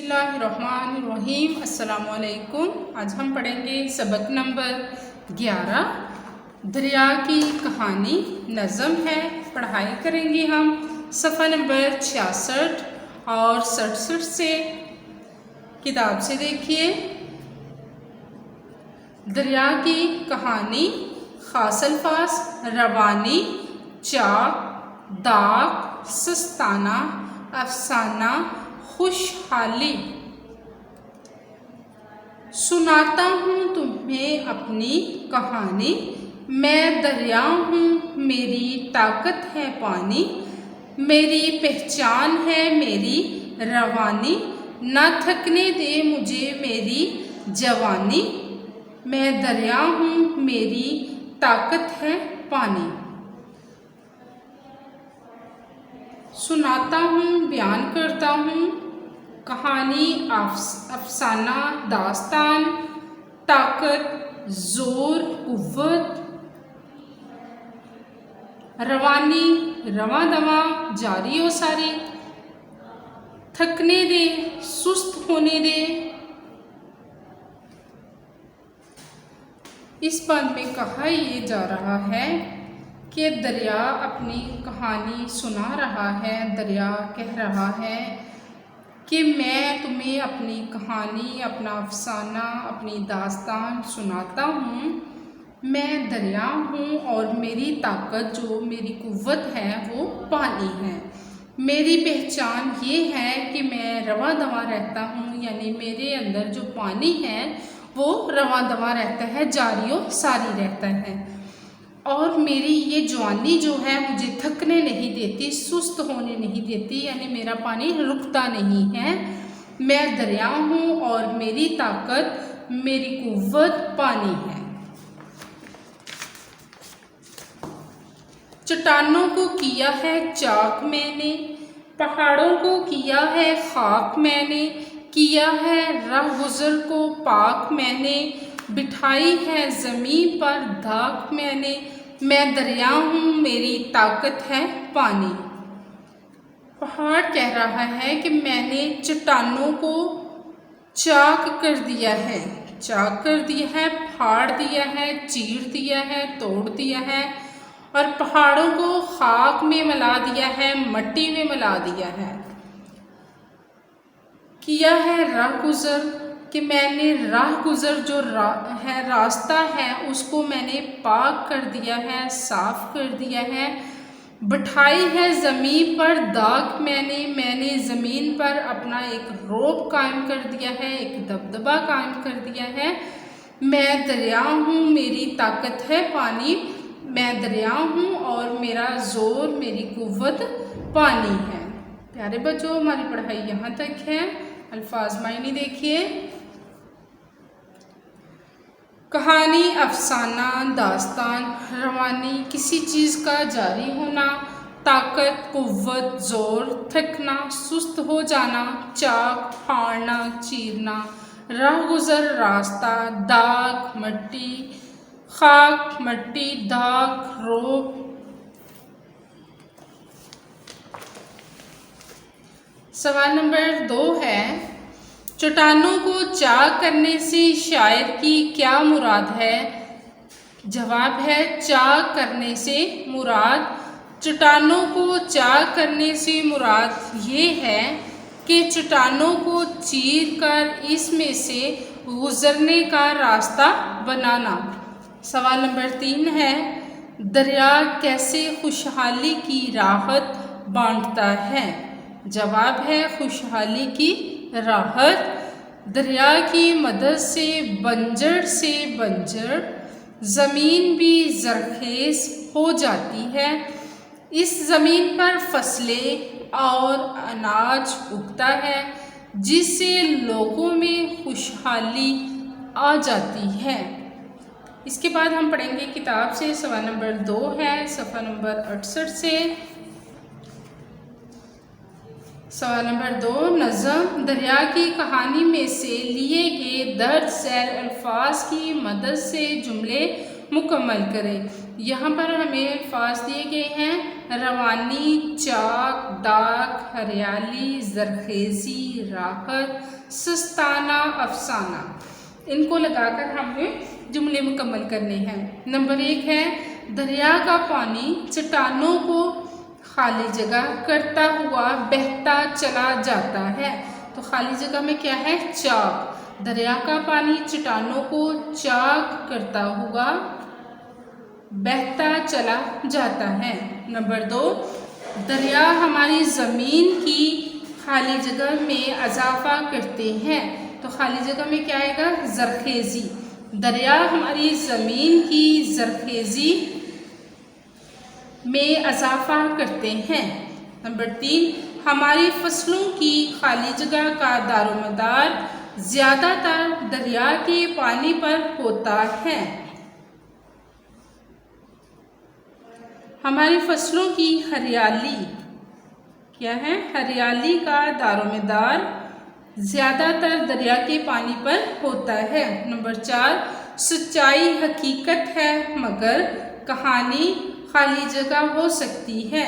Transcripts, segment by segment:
बिस्मिल्लाहिर्रहमानिर्रहीम। अस्सलामुअलैकुम। आज हम पढ़ेंगे सबक नंबर 11 दरिया की कहानी। नज़म है, पढ़ाई करेंगे हम सफ़ा नंबर 66 और 67 से। किताब से देखिए। दरिया की कहानी, खास अल्फाज रवानी, चाक, दाग, सस्ताना, अफसाना, खुशहाली। सुनाता हूँ तुम्हें अपनी कहानी, मैं दरिया हूँ, मेरी ताकत है पानी, मेरी पहचान है मेरी रवानी, ना थकने दे मुझे मेरी जवानी, मैं दरिया हूँ, मेरी ताकत है पानी। सुनाता हूँ, बयान करता हूँ, कहानी, अफसाना, दास्तान, ताकत, जोर, कुव्वत, रवानी, रवा दवा, जारी और सारी, थकने दे, सुस्त होने दे। इस बात में कहा ये जा रहा है कि दरिया अपनी कहानी सुना रहा है। दरिया कह रहा है कि मैं तुम्हें अपनी कहानी, अपना अफसाना, अपनी दास्तान सुनाता हूँ। मैं दरिया हूँ और मेरी ताकत, जो मेरी कुव्वत है, वो पानी है। मेरी पहचान ये है कि मैं रवा दवा रहता हूँ, यानी मेरे अंदर जो पानी है वो रवा दवा रहता है, जारी और सारी रहता है। और मेरी ये जवानी जो है मुझे थकने नहीं देती, सुस्त होने नहीं देती, यानी मेरा पानी रुकता नहीं है। मैं दरिया हूँ और मेरी ताकत, मेरी कुव्वत पानी है। चट्टानों को किया है चाक मैंने, पहाड़ों को किया है खाक मैंने, किया है राह गुज़र को पाक मैंने, बिठाई है ज़मीन पर धाक मैंने, मैं दरिया हूँ, मेरी ताकत है पानी। पहाड़ कह रहा है कि मैंने चट्टानों को चाक कर दिया है, चाक कर दिया है, फाड़ दिया है, चीर दिया है, तोड़ दिया है, और पहाड़ों को खाक में मिला दिया है, मट्टी में मिला दिया है। किया है राह गुज़र, कि मैंने राह गुज़र जो है, रास्ता है, उसको मैंने पाक कर दिया है, साफ कर दिया है। बिठाई है ज़मीन पर दाग मैंने ज़मीन पर अपना एक रोब कायम कर दिया है, एक दबदबा कायम कर दिया है। मैं दरिया हूँ, मेरी ताकत है पानी, मैं दरिया हूँ और मेरा ज़ोर, मेरी कुव्वत पानी है। प्यारे बच्चों, हमारी पढ़ाई यहाँ तक है। अल्फाज मायने देखिए। कहानी, अफसाना, दास्तान, रवानी, किसी चीज़ का जारी होना, ताकत, कुव्वत, जोर, थकना, सुस्त हो जाना, चाक, फाड़ना, चीरना, राह गुज़र, रास्ता, दाग, मट्टी, खाक, मट्टी, दाग, रोब। सवाल नंबर 2 है, चट्टानों को चाक करने से शायर की क्या मुराद है? जवाब है, चाक करने से मुराद, चट्टानों को चाक करने से मुराद ये है कि चट्टानों को चीर कर इसमें से गुजरने का रास्ता बनाना। सवाल नंबर 3 है, दरिया कैसे खुशहाली की राहत बांटता है? जवाब है, खुशहाली की राहत दरिया की मदद से बंजर ज़मीन भी ज़रखेज़ हो जाती है। इस ज़मीन पर फसलें और अनाज उगता है, जिससे लोगों में खुशहाली आ जाती है। इसके बाद हम पढ़ेंगे किताब से। सवाल नंबर 2 है, सफ़ा नंबर 68 से। सवाल नंबर 2, नज़म, दरिया की कहानी में से लिए गए दर्ज झैल अल्फाज की मदद से जुमले मुकम्मल करें। यहाँ पर हमें अल्फाज दिए गए हैं रवानी, चाक, दाग, हरियाली, जरखेज़ी, राहत, सस्ताना, अफसाना। इनको लगाकर हमें जुमले मुकम्मल करने हैं। नंबर 1 है दरिया का पानी चट्टानों को खाली जगह करता हुआ बहता चला जाता है। तो खाली जगह में क्या है? चाक। दरिया का पानी चट्टानों को चाक करता हुआ बहता चला जाता है। नंबर 2, दरिया हमारी ज़मीन की खाली जगह में इजाफा करते हैं। तो खाली जगह में क्या आएगा? जरखेज़ी। दरिया हमारी ज़मीन की जरखेज़ी में इजाफा करते हैं। नंबर 3, हमारी फसलों की खाली जगह का दारोमदार ज़्यादातर दरिया के पानी पर होता है। हमारी फसलों की हरियाली क्या है? हरियाली का दारोमदार ज़्यादातर दरिया के पानी पर होता है। नंबर 4, सच्चाई हकीकत है मगर कहानी खाली जगह हो सकती है।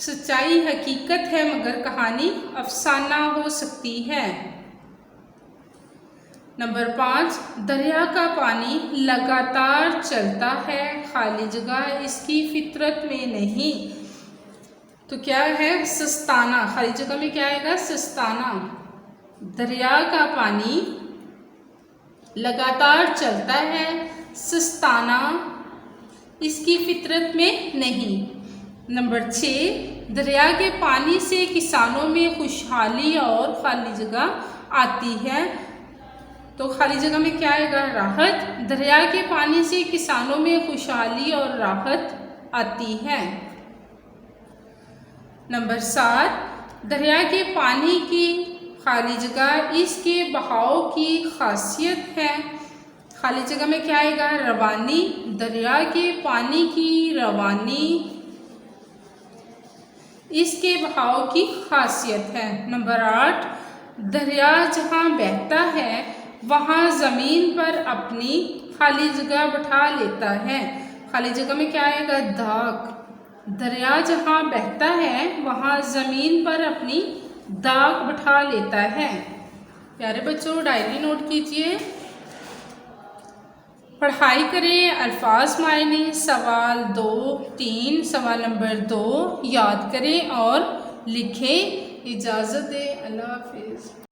सच्चाई हकीकत है मगर कहानी अफसाना हो सकती है। नंबर 5, दरिया का पानी लगातार चलता है, खाली जगह इसकी फितरत में नहीं। तो क्या है? सस्ताना। खाली जगह में क्या आएगा? सस्ताना। दरिया का पानी लगातार चलता है, सस्ताना इसकी फितरत में नहीं। नंबर 6, दरिया के पानी से किसानों में खुशहाली और खाली जगह आती है। तो खाली जगह में क्या आएगा? राहत। दरिया के पानी से किसानों में खुशहाली और राहत आती है। नंबर 7, दरिया के पानी की खाली जगह इसके बहाव की खासियत है। खाली जगह में क्या आएगा? रवानी। दरिया के पानी की रवानी इसके बहाव की खासियत है। नंबर 8, दरिया जहाँ बहता है वहाँ ज़मीन पर अपनी खाली जगह बैठा लेता है। खाली जगह में क्या आएगा? दाग। दरिया जहाँ बहता है वहाँ ज़मीन पर अपनी दाग बैठा लेता है। प्यारे बच्चों, डायरी नोट कीजिए, पढ़ाई करें, अल्फाज मायने, सवाल 2, 3, सवाल नंबर 2 याद करें और लिखें। इजाज़त दें। अल्लाह हाफिज़।